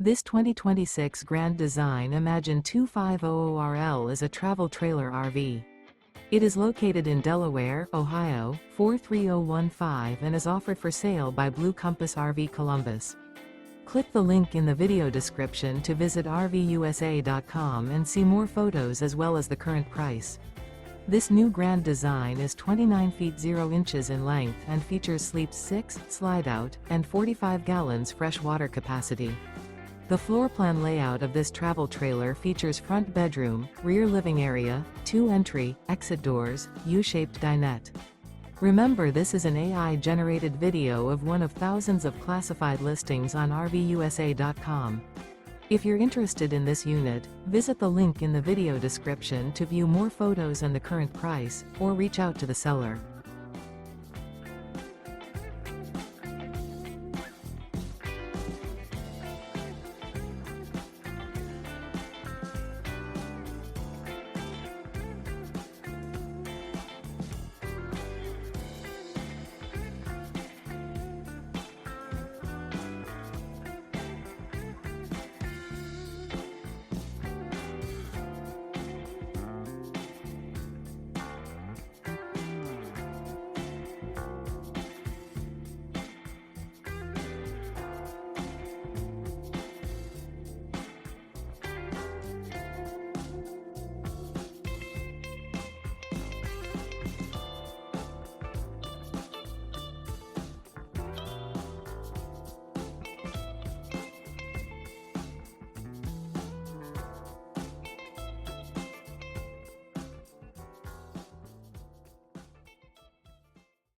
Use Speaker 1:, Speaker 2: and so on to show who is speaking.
Speaker 1: This 2026 Grand Design Imagine 2500RL is a travel trailer RV. It is located in Delaware, Ohio, 43015 and is offered for sale by Blue Compass RV Columbus. Click the link in the video description to visit RVUSA.com and see more photos as well as the current price. This new Grand Design is 29 feet 0 inches in length and features sleeps 6, slide-out, and 45 gallons fresh water capacity. The floor plan layout of this travel trailer features front bedroom, rear living area, 2 entry, exit doors, U-shaped dinette. Remember, this is an AI-generated video of one of thousands of classified listings on RVUSA.com. If you're interested in this unit, visit the link in the video description to view more photos and the current price, or reach out to the seller.